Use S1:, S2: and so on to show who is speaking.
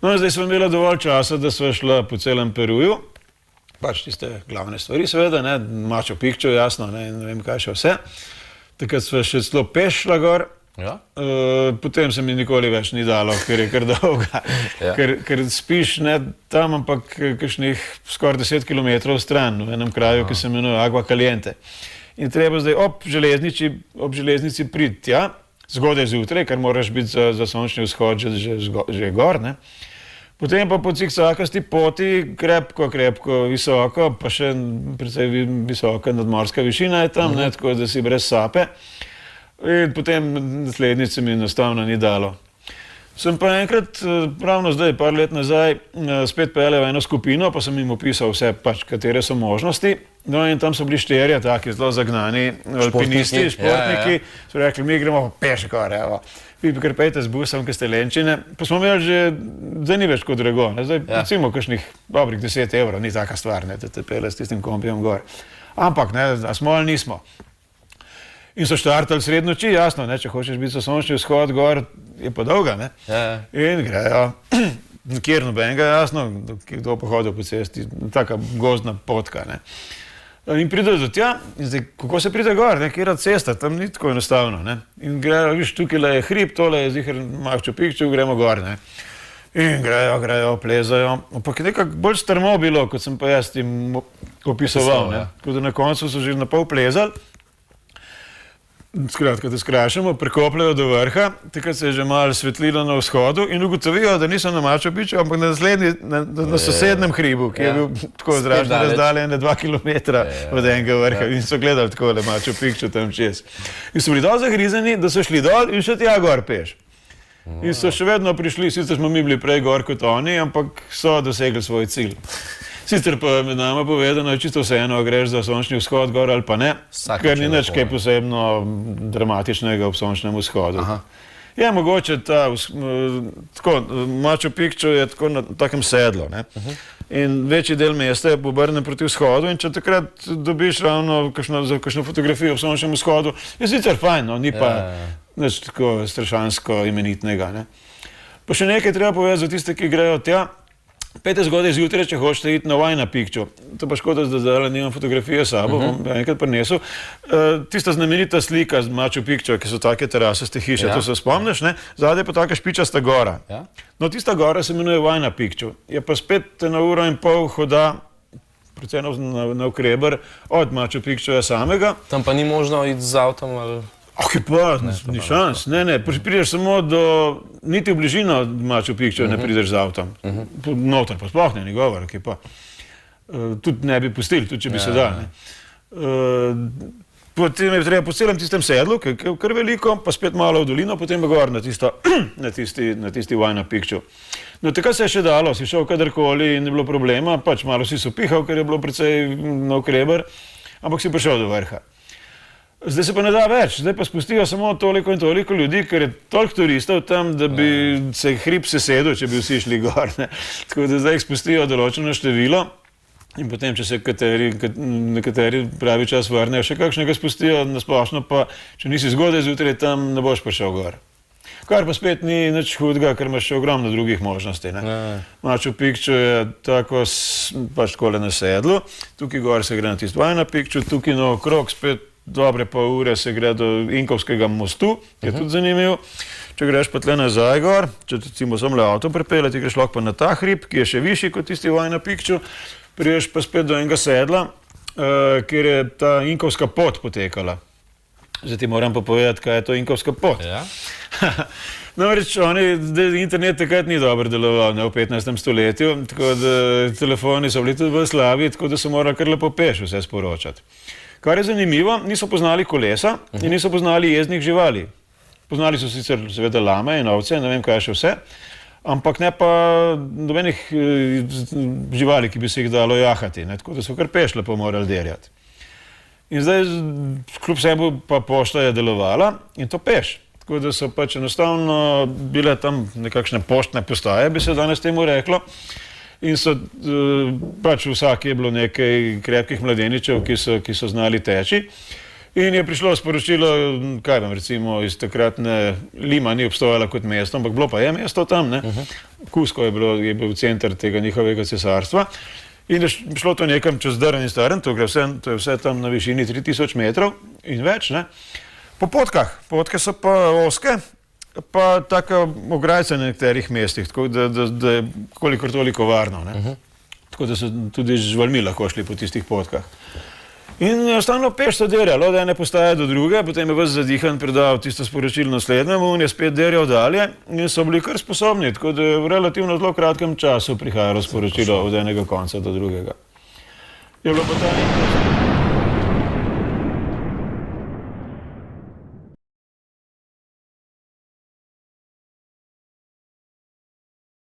S1: No, zdaj smo imeli dovolj časa, da sva šla po celem Peruju, pač tiste glavne stvari seveda, ne, Machu Picchu, jasno, ne vem kaj še vse. Takrat sva še celo peš šla gor.
S2: Ja?
S1: Potem se mi nikoli več ni dalo, ker je kar dolga.
S2: Ja.
S1: Ker spiš ne tam, ampak kakšnih skoraj 10 kilometrov stran, v enem kraju, ki se imenuje Agua Caliente. In treba zdaj ob železnici priti tja, zgodaj zjutraj, ker moraš biti za sončni vzhod že gor, ne. Potem pa po cikcakasti poti, krepko, visoko, pa še precej visoka nadmorska višina je tam, ne, tako da si brez sape. In potem naslednjič se mi enostavno ni dalo. Sem pa enkrat, ravno zdaj, par let nazaj, spet peljal eno skupino, pa sem jim opisal vse, pač, katere so možnosti. No in tam so bili štirje, taki zelo zagnani alpinisti, športniki. So rekli, mi gremo peš gor, evo. Vi pa kar pejte z busom, ki ste lenčine. Pa smo imeli že, zdaj ni več kot drago, ne? Zdaj recimo kakšnih dobrih 10 €, ni taka stvar, ne, da te pele s tistim kombijem gor. Ampak, ne, a smo ali nismo. In so štartali sred noči, jasno, ne, če hočeš biti za sončni vzhod gor, je pa dolga, ne. In grejo, nikjer nobenega, jasno, kdo pa hodil po cesti, taka gozdna potka, ne. In pridejo do tja, in zdaj, kako se pride gor, ne, kjera cesta, tam ni tako enostavno, ne. In grejo, viš, tukaj je hrib, tole je ziher Machu Picchu, gremo gor, ne. In grejo, plezajo, ampak je nekako bolj strmo bilo, kot sem pa jaz tim opisoval, ne. Tako da na koncu so že na pol plezali. Skratka, da skrašamo, prekopljajo do vrha, takrat se je že malo svetlilo na vzhodu in ugotovijo, da niso na Machu Picchu, ampak na sosednjem hribu, ki je bil tako zračno razdaljen 2 kilometra od enega vrha in so gledali takole Machu Picchu tam čez. In so bili dosti zagrizeni, da so šli dol in še tja gor peš. In so še vedno prišli, sicer smo mi bili prej gor kot oni, ampak so dosegli svoj cilj. Sicer pa med nama povedano je čisto vseeno, greš za sončni vzhod gor ali pa ne, ker ni nič kaj posebno dramatičnega ob sončnem vzhodu. Je mogoče tako, Machu Picchu je tako na takem sedlu, ne. In večji del mesta je obrnjen proti vzhodu in če takrat dobiš ravno kakšno fotografijo ob sončnem vzhodu, je sicer fajn, no, ni pa nič tako strašansko imenitnega, ne. Pa še nekaj treba povedati za tiste, ki grejo tja. Pejte zgodaj zjutraj, če hočete iti na Huayna Picchu. To pa škoda, da zdaj nimam fotografije s sabo, bom enkrat prinesel. Tista znamenita slika z Machu Picchu, ki so take terasaste hiše, to se spomniš, ne? Zadaj pa taka špičasta gora. No, tista gora se imenuje Huayna Picchu. Je pa spet 1,5 ure hoda, predvsem navkreber, od Machu Picchuja samega.
S2: Tam pa ni možno iti z avtom ali...
S1: Ok, pa, ni šans, ne, prideš samo do, niti v bližino Machu Picchu ne prideš z avtom. Noter pa sploh ne, ni govor, ok, pa. Tudi ne bi pustili, tudi če bi se dal, ne. Potem je treba po celem tistem sedlu, ki je kar veliko, pa spet malo v dolino, potem pa gor na tisti Huayna Picchu. No, takrat se je še dalo, si šel kadarkoli in ni bilo problema, pač malo si sopihal, ker je bilo precej navkreber, ampak si prišel do vrha. Zdaj se pa ne da več, zdaj pa spustijo samo toliko in toliko ljudi, ker je toliko turistov tam, da bi se hrib sesedel, če bi vsi šli gor, ne. Tako da zdaj jih spustijo določeno število in potem, če se nekateri pravi čas vrnejo, še kakšnega spustijo, na splošno pa, če nisi zgodaj zjutraj tam, ne boš prišel gor. Kar pa spet ni nič hudega, ker imaš še ogromno drugih možnosti, ne. Machu Picchu je tako pač takole na sedlu, tukaj gor se gre na tisti Huayna Picchu, tukaj naokrog spet dobre pol ure se gre do Inkovskega mostu, ki je tudi zanimiv. Če greš pa tle nazaj gor, če recimo samo le avto pripeljati, greš lahko pa na ta hrib, ki je še višji kot tisti Huayna Picchu, prideš pa spet do enega sedla, kjer je ta Inkovska pot potekala. Zdaj ti moram pa povedati, kaj je to Inkovska pot. Namreč internet takrat ni dobro deloval, ne, v 15. stoletju, tako da telefoni so bili tudi bolj slabi, tako da so morali kar lepo peš vse sporočati. Kar je zanimivo, niso poznali kolesa in niso poznali jezdnih živali. Poznali so sicer seveda lame in ovce, ne vem kaj še vse, ampak ne pa nobenih živali, ki bi se jih dalo jahati, ne, tako da so kar peš lepo morali derjati. In zdaj, kljub vsemu pa pošta je delovala in to peš. Tako da so pač enostavno bile tam nekakšne poštne postaje, bi se danes temu reklo. In so pač vsak je bilo nekaj krepkih mladeničev, ki so znali teči. In je prišlo sporočilo, kaj vam recimo iz takratne Lima ni obstojala kot mesto, ampak bilo pa je mesto tam, ne. Kusko je bil center tega njihovega cesarstva. In je šlo to nekam čez Drn in Staren, to je vse tam na višini 3000 metrov in več. Ne. Po potkah. Potke so pa ozke, pa taka ograjca na nekaterih mestih, tako da je kolikor toliko varno. Ne. Tako da so tudi živalmi lahko šli po tistih potkah. In enostavno peš so derjali, od ene postaje do druge, potem je ves zadihan predal tisto sporočilo naslednjemu in je spet derjal dalje in so bili kar sposobni, tako da je v relativno zelo kratkem času prihajalo sporočilo od enega konca do drugega. Je bilo pa ta